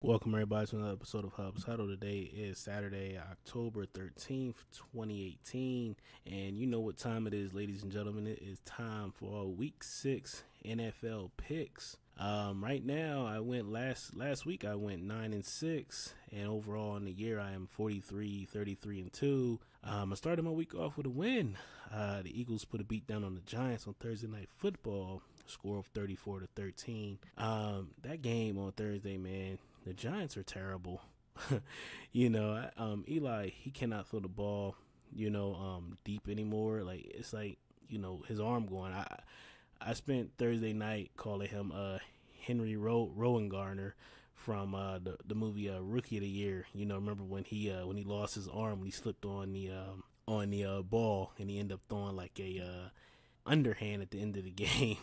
Welcome everybody to another episode of Hub's Huddle. Today is Saturday, October 13th, 2018. And you know what time it is, ladies and gentlemen. It is time for Week 6 NFL picks. Right now, I went last week I went 9-6, and overall in the year I am 33-33-2. I started my week off with a win. The Eagles put a beat down on the Giants on Thursday Night Football, score of 34-13. That game on Thursday, man, the Giants are terrible. Eli, he cannot throw the ball, deep anymore. Like, it's like, his arm going. I spent Thursday night calling him Henry Rowan from the movie Rookie of the Year. Remember when he lost his arm when he slipped on the ball and he ended up throwing like a underhand at the end of the game,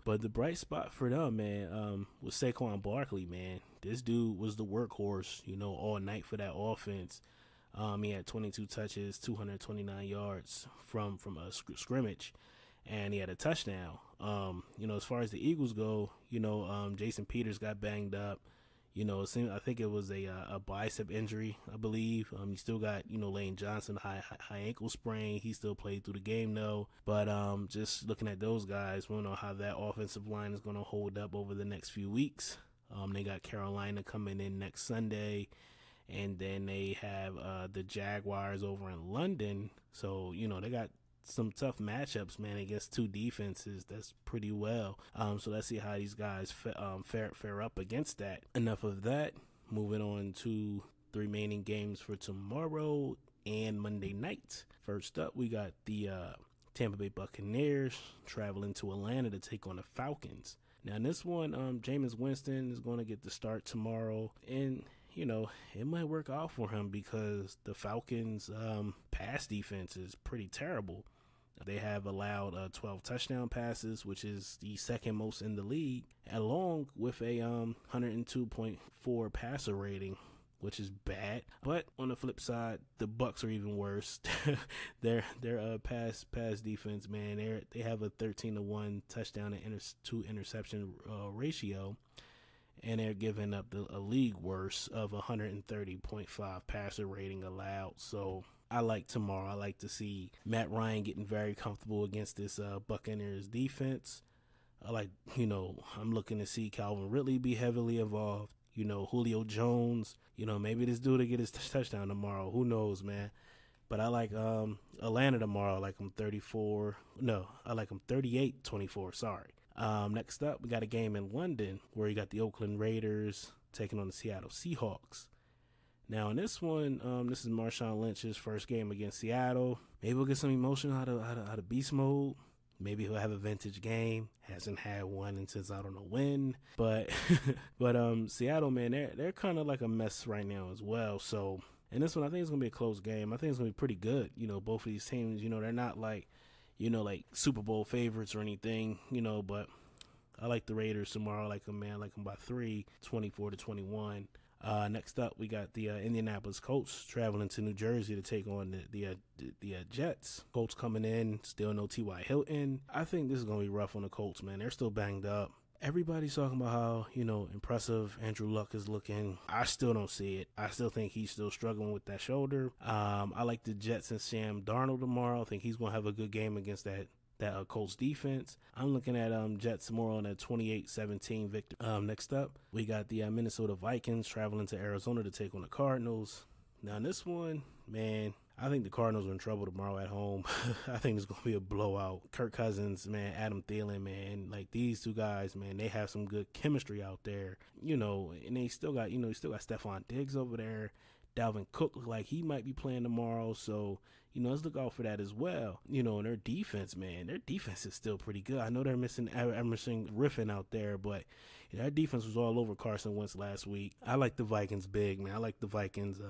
But the bright spot for them, man, was Saquon Barkley, man. This dude was the workhorse, all night for that offense. He had 22 touches, 229 yards from a scrimmage, and he had a touchdown. As far as the Eagles go, Jason Peters got banged up. I think it was a bicep injury, I believe. You still got, Lane Johnson, high ankle sprain. He still played through the game, though. But just looking at those guys, we don't know how that offensive line is going to hold up over the next few weeks. They got Carolina coming in next Sunday, and then they have the Jaguars over in London. So, they got some tough matchups, man, against two defenses. That's pretty well. So let's see how these guys fare up against that. Enough of that. Moving on to the remaining games for tomorrow and Monday night. First up, we got the Tampa Bay Buccaneers traveling to Atlanta to take on the Falcons. Now, in this one, Jameis Winston is going to get the start tomorrow, and it might work out for him because the Falcons' pass defense is pretty terrible. They have allowed 12 touchdown passes, which is the second most in the league, along with a 102.4 passer rating, which is bad. But on the flip side, the Bucs are even worse. their pass defense, man, they have a 13-1 touchdown and to interception ratio. And they're giving up a league worst of 130.5 passer rating allowed. So I like tomorrow. I like to see Matt Ryan getting very comfortable against this Buccaneers defense. I'm looking to see Calvin Ridley be heavily involved. Julio Jones. Maybe this dude will get his touchdown tomorrow. Who knows, man? But I like Atlanta tomorrow. I like them 38-24. Sorry. Next up, we got a game in London where you got the Oakland Raiders taking on the Seattle Seahawks. Now, in this one, this is Marshawn Lynch's first game against Seattle. Maybe we'll get some emotion out of beast mode. Maybe he'll have a vintage game. Hasn't had one since I don't know when. But Seattle, man, they're kind of like a mess right now as well. So in this one, I think it's gonna be a close game. I think it's gonna be pretty good. Both of these teams, they're not like Super Bowl favorites or anything, but I like the Raiders tomorrow. I like them, man. I like them by 3, 24-21. Next up, we got the Indianapolis Colts traveling to New Jersey to take on the Jets. Colts coming in, still no T.Y. Hilton. I think this is going to be rough on the Colts, man. They're still banged up. Everybody's talking about how, impressive Andrew Luck is looking. I still don't see it. I still think he's still struggling with that shoulder. I like the Jets and Sam Darnold tomorrow. I think he's going to have a good game against that Colts defense. I'm looking at Jets more on a 28-17 victory. Next up, we got the Minnesota Vikings traveling to Arizona to take on the Cardinals. Now, in this one, man, I think the Cardinals are in trouble tomorrow at home. I think it's going to be a blowout. Kirk Cousins, man, Adam Thielen, man, like these two guys, man, they have some good chemistry out there, and they still got, Stephon Diggs over there. Dalvin Cook look like he might be playing tomorrow, so, let's look out for that as well. And their defense, man, their defense is still pretty good. I know they're missing Emerson Griffin out there, but that defense was all over Carson Wentz last week. I like the Vikings big, man. I like the Vikings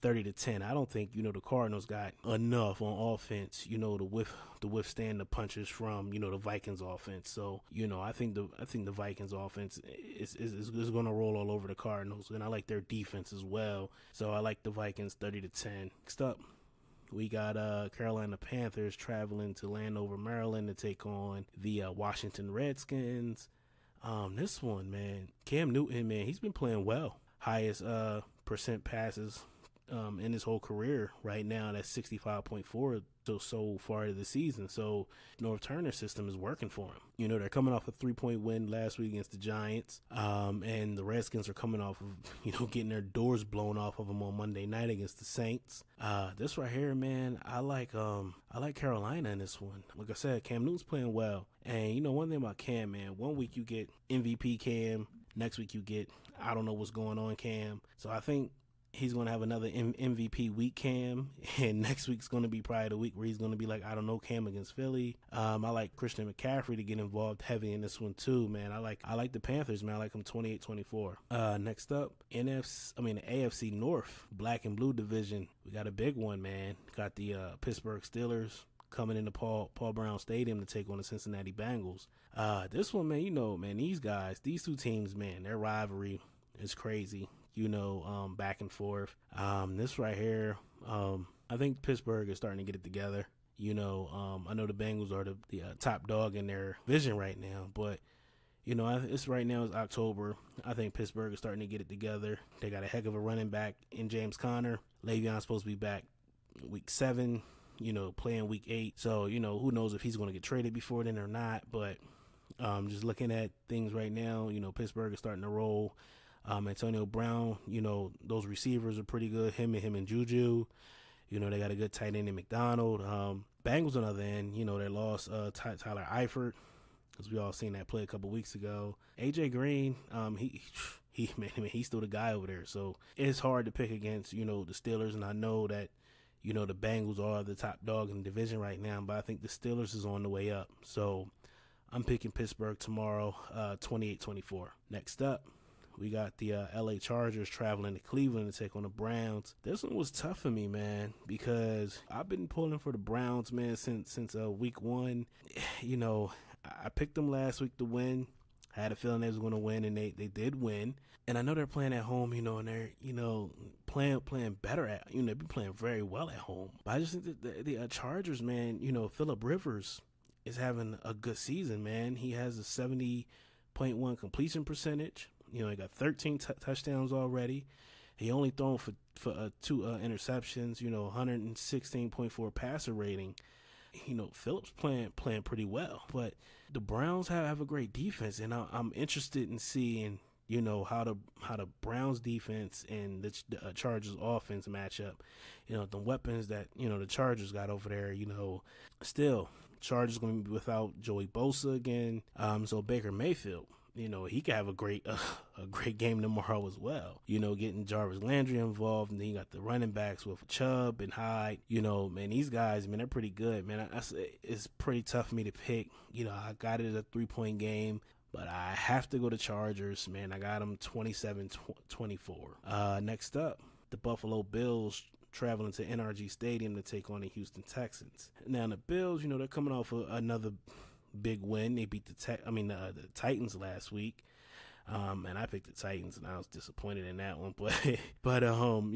30-10. I don't think, the Cardinals got enough on offense, to withstand the punches from, the Vikings offense. So, I think the Vikings offense is going to roll all over the Cardinals, and I like their defense as well. So I like the Vikings 30-10. Next up, we got Carolina Panthers traveling to Landover, Maryland to take on the Washington Redskins. This one, man, Cam Newton, man, he's been playing well. Highest percent passes in his whole career right now. That's 65.4 so far of the season. So North Turner system is working for him. You know, they're coming off a 3-point win last week against the Giants, and the Redskins are coming off of, you know, getting their doors blown off of them on Monday night against the Saints. This right here, man, I like Carolina in this one. Like I said, Cam Newton's playing well, and you know, one thing about Cam, man, one week you get MVP Cam, next week you get I don't know what's going on Cam. So I think he's going to have another MVP week Cam, and next week's going to be probably the week where he's going to be like, I don't know, Cam against Philly. I like Christian McCaffrey to get involved heavy in this one too, man. I like the Panthers, man. I like them 28-24. Next up, the AFC North, black and blue division. We got a big one, man. Got the Pittsburgh Steelers coming into Paul Brown Stadium to take on the Cincinnati Bengals. This one, man, you know, man, these two teams, man, their rivalry is crazy. You know, back and forth. This right here, I think Pittsburgh is starting to get it together. You know, I know the Bengals are the top dog in their division right now, but you know, it's right now is October. I think Pittsburgh is starting to get it together. They got a heck of a running back in James Conner. Le'Veon's supposed to be back week 7. You know, playing week 8. So you know, who knows if he's going to get traded before then or not? But just looking at things right now, you know, Pittsburgh is starting to roll. Antonio Brown, you know, those receivers are pretty good. Him and Juju. You know, they got a good tight end in McDonald. Bengals on the other end, you know, they lost Tyler Eifert, because we all seen that play a couple weeks ago. AJ Green, he's still the guy over there. So it's hard to pick against, you know, the Steelers. And I know that, you know, the Bengals are the top dog in the division right now, but I think the Steelers is on the way up. So I'm picking Pittsburgh tomorrow, 28-24. Next up, we got the LA Chargers traveling to Cleveland to take on the Browns. This one was tough for me, man, because I've been pulling for the Browns, man, since week 1. You know, I picked them last week to win. I had a feeling they was going to win, and they did win. And I know they're playing at home, you know, and they're, you know, playing better at, you know, they've been playing very well at home. But I just think that the Chargers, man, you know, Phillip Rivers is having a good season, man. He has a 70.1 completion percentage. You know, he got 13 touchdowns already. He only thrown for 2 interceptions, you know, 116.4 passer rating. You know, Phillips playing pretty well. But the Browns have a great defense, and I'm interested in seeing, you know, how the Browns defense and the Chargers offense match up. You know, the weapons that, you know, the Chargers got over there, you know, still, Chargers going to be without Joey Bosa again. So Baker Mayfield, you know, he could have a great game tomorrow as well. You know, getting Jarvis Landry involved, and then you got the running backs with Chubb and Hyde. You know, man, these guys, man, they're pretty good, man. It's pretty tough for me to pick. You know, I got it as a 3-point game, but I have to go to Chargers, man. I got them 27-24. Next up, the Buffalo Bills traveling to NRG Stadium to take on the Houston Texans. Now, the Bills, you know, they're coming off another big win. They beat the Titans last week, and I picked the Titans, and I was disappointed in that one. But you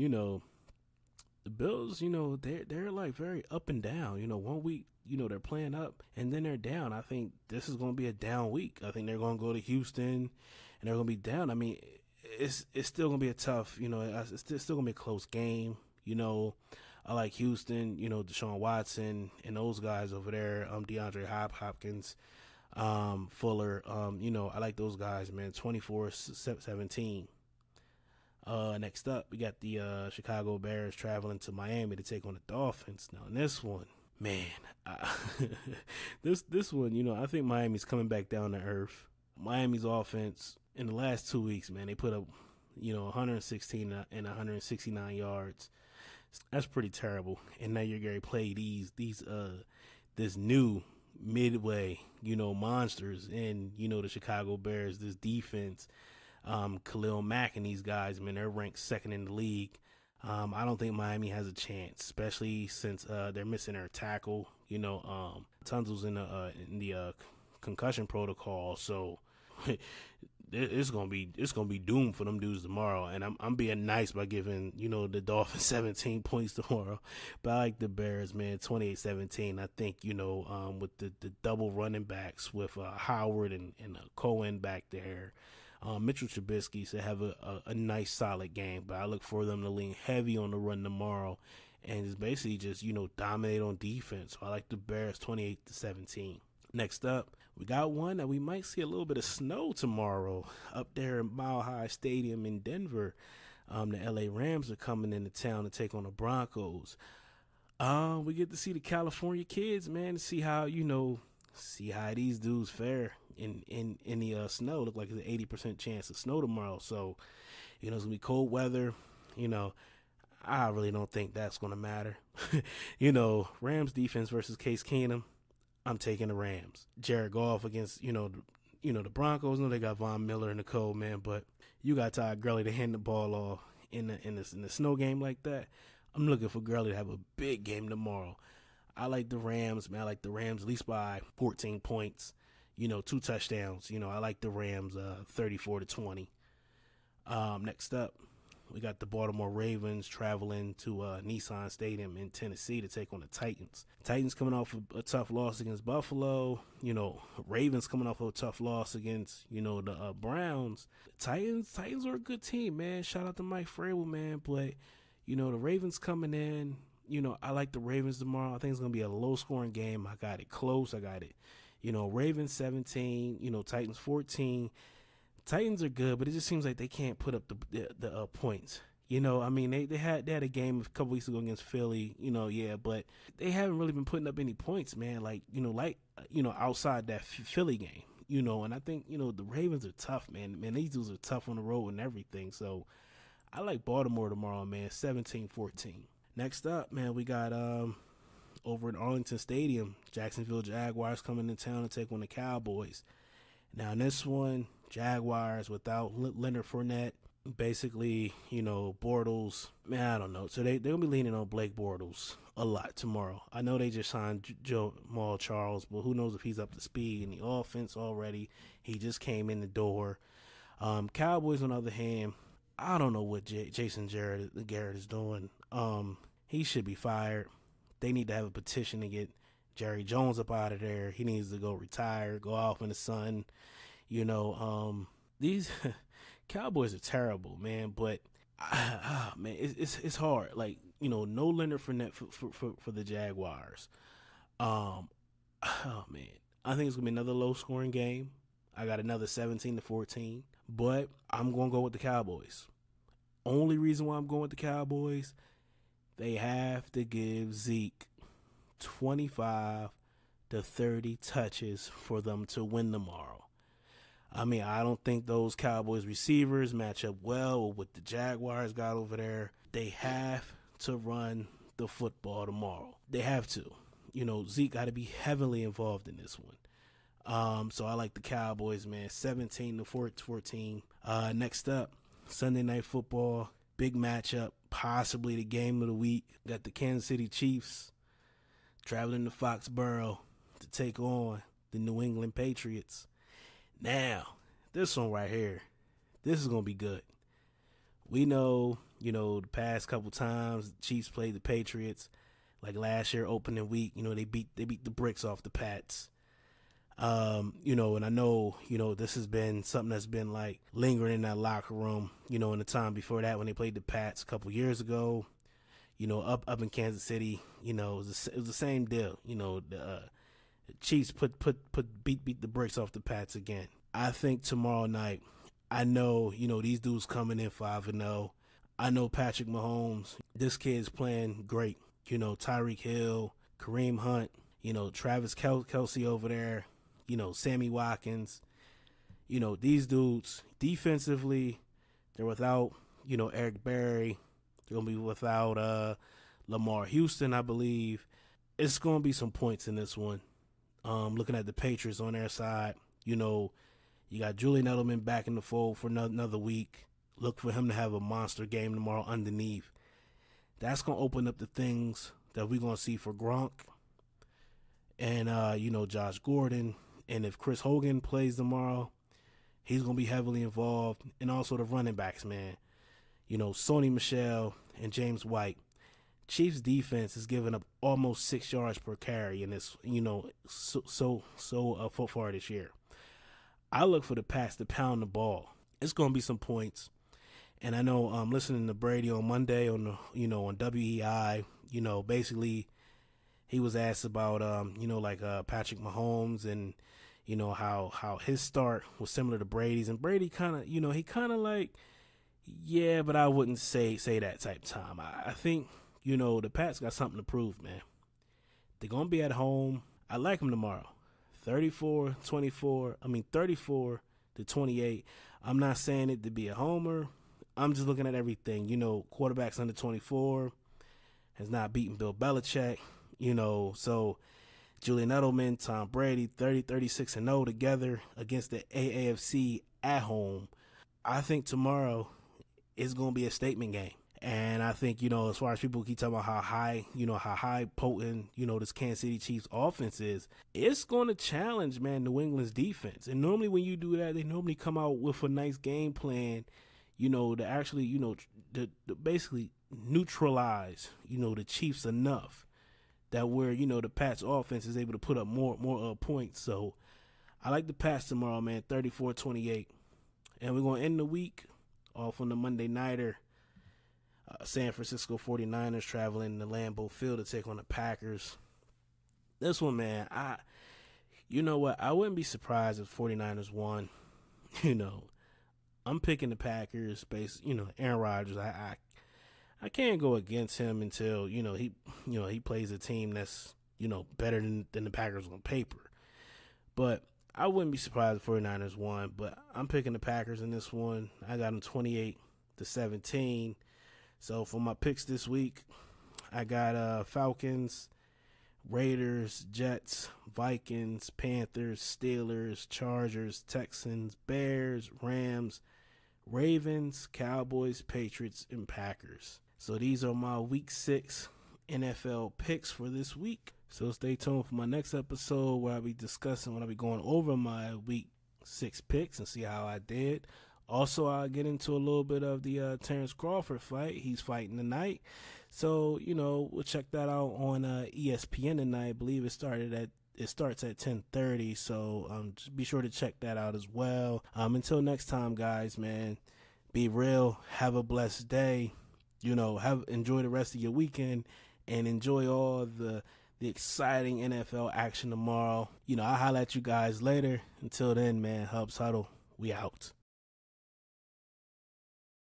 know, the Bills, you know, they're like very up and down. You know, one week, you know, they're playing up, and then they're down. I think this is going to be a down week. I think they're going to go to Houston, and they're going to be down. I mean, it's still going to be a tough, you know, it's still going to be a close game. You know, I like Houston, you know, Deshaun Watson and those guys over there, DeAndre Hopkins, Fuller, you know, I like those guys, man. 24-17. Next up, we got the Chicago Bears traveling to Miami to take on the Dolphins. Now, in this one, man, this one, you know, I think Miami's coming back down to earth. Miami's offense in the last 2 weeks, man, they put up, you know, 116 and 169 yards. That's pretty terrible. And now you're going to play this new midway, you know, monsters in, you know, the Chicago Bears, this defense, Khalil Mack and these guys, man, they're ranked 2nd in the league. I don't think Miami has a chance, especially since they're missing their tackle. You know, Tunzel's in the concussion protocol, so it's gonna be doomed for them dudes tomorrow. And I'm being nice by giving the Dolphins 17 points tomorrow, but I like the Bears, man, 28-17. I think with the double running backs with Howard and Cohen back there. Mitchell Trubisky should have a nice solid game, but I look for them to lean heavy on the run tomorrow and it's basically just dominate on defense. So I like the Bears 28-17. Next up, we got one that we might see a little bit of snow tomorrow up there in Mile High Stadium in Denver. The LA Rams are coming into town to take on the Broncos. We get to see the California kids, man, to see how these dudes fare in the snow. Look like there's an 80% chance of snow tomorrow. So, it's gonna be cold weather. I really don't think that's gonna matter. Rams defense versus Case Keenum. I'm taking the Rams. Jared Goff against, the Broncos. They got Von Miller in the cold, man, but you got Todd Gurley to hand the ball off in the snow game like that. I'm looking for Gurley to have a big game tomorrow. I like the Rams, man. I like the Rams at least by 14 points, 2 touchdowns. I like the Rams 34-20. Next up, we got the Baltimore Ravens traveling to Nissan Stadium in Tennessee to take on the Titans. Titans coming off a tough loss against Buffalo. Ravens coming off a tough loss against, the Browns. Titans are a good team, man. Shout out to Mike Vrabel, man. But, the Ravens coming in. I like the Ravens tomorrow. I think it's going to be a low-scoring game. I got it close. I got it. Ravens 17, Titans 14. Titans are good, but it just seems like they can't put up the points. They had a game a couple weeks ago against Philly, but they haven't really been putting up any points, man. Outside that Philly game, and I think, the Ravens are tough, man. Man, these dudes are tough on the road and everything. So I like Baltimore tomorrow, man, 17-14. Next up, man, we got over in Arlington Stadium, Jacksonville Jaguars coming to town to take on the Cowboys. Now, in this one, Jaguars without Leonard Fournette, basically, Bortles, man, I don't know. So they're going to be leaning on Blake Bortles a lot tomorrow. I know they just signed Jamal Charles, but who knows if he's up to speed in the offense already. He just came in the door. Cowboys, on the other hand, I don't know what Jason Garrett is doing. He should be fired. They need to have a petition to get Jerry Jones up out of there. He needs to go retire, go off in the sun. These Cowboys are terrible, man. But man, it's hard. Like, no Leonard Fournette for the Jaguars. Oh man, I think it's gonna be another low scoring game. I got another 17-14, but I'm gonna go with the Cowboys. Only reason why I'm going with the Cowboys, they have to give Zeke 25 to 30 touches for them to win tomorrow. I don't think those Cowboys receivers match up well with what the Jaguars got over there. They have to run the football tomorrow. They have to. Zeke got to be heavily involved in this one. So I like the Cowboys, man, 17-14. Next up, Sunday Night Football, big matchup, possibly the game of the week. Got the Kansas City Chiefs traveling to Foxborough to take on the New England Patriots. Now, this one right here, this is going to be good. We know, the past couple times the Chiefs played the Patriots, like last year opening week, they beat the bricks off the Pats. And I know, this has been something that's been like lingering in that locker room, in the time before that when they played the Pats a couple years ago, up in Kansas City, it was the same deal. The Chiefs beat the bricks off the Pats again. I think tomorrow night, I know, these dudes coming in 5-0. I know Patrick Mahomes, this kid's playing great. Tyreek Hill, Kareem Hunt, Travis Kelce over there, Sammy Watkins. These dudes, defensively, they're without, Eric Berry. They're going to be without Lamar Houston, I believe. It's going to be some points in this one. Looking at the Patriots on their side, you got Julian Edelman back in the fold for another week. Look for him to have a monster game tomorrow underneath. That's going to open up the things that we're going to see for Gronk and, Josh Gordon. And if Chris Hogan plays tomorrow, He's going to be heavily involved. And also the running backs, man. Sony Michel and James White. Chiefs defense is giving up almost 6 yards per carry in this, so far this year. I look for the Pats to pound the ball. It's going to be some points. And I know listening to Brady on Monday on on WEI, basically he was asked about Patrick Mahomes and how his start was similar to Brady's, and Brady kind of he kind of like, yeah, but I wouldn't say that type of time. I think the Pats got something to prove, man. They're going to be at home. I like them tomorrow. 34-28. I'm not saying it to be a homer. I'm just looking at everything. Quarterbacks under 24 has not beaten Bill Belichick. So Julian Edelman, Tom Brady, 36-0 together against the AAFC at home. I think tomorrow is going to be a statement game. And I think, as far as people keep talking about how high potent, this Kansas City Chiefs offense is, it's going to challenge, man, New England's defense. And normally when you do that, they normally come out with a nice game plan, to actually, to basically neutralize, the Chiefs enough that where, the Pats offense is able to put up more points. So I like the Pats tomorrow, man, 34-28. And we're going to end the week off on the Monday Nighter. San Francisco 49ers traveling to Lambeau Field to take on the Packers. This one, man, you know what? I wouldn't be surprised if 49ers won. I'm picking the Packers based, Aaron Rodgers. I can't go against him until, he plays a team that's, better than the Packers on paper. But I wouldn't be surprised if 49ers won, but I'm picking the Packers in this one. I got them 28-17. So for my picks this week, I got Falcons, Raiders, Jets, Vikings, Panthers, Steelers, Chargers, Texans, Bears, Rams, Ravens, Cowboys, Patriots, and Packers. So these are my Week 6 NFL picks for this week. So stay tuned for my next episode where I'll be going over my Week 6 picks and see how I did. Also, I'll get into a little bit of the Terrence Crawford fight. He's fighting tonight. So, we'll check that out on ESPN tonight. I believe it starts at 10:30. So just be sure to check that out as well. Until next time, guys, man, be real. Have a blessed day. Enjoy the rest of your weekend and enjoy all the exciting NFL action tomorrow. I'll holler at you guys later. Until then, man, Hubs Huddle, we out.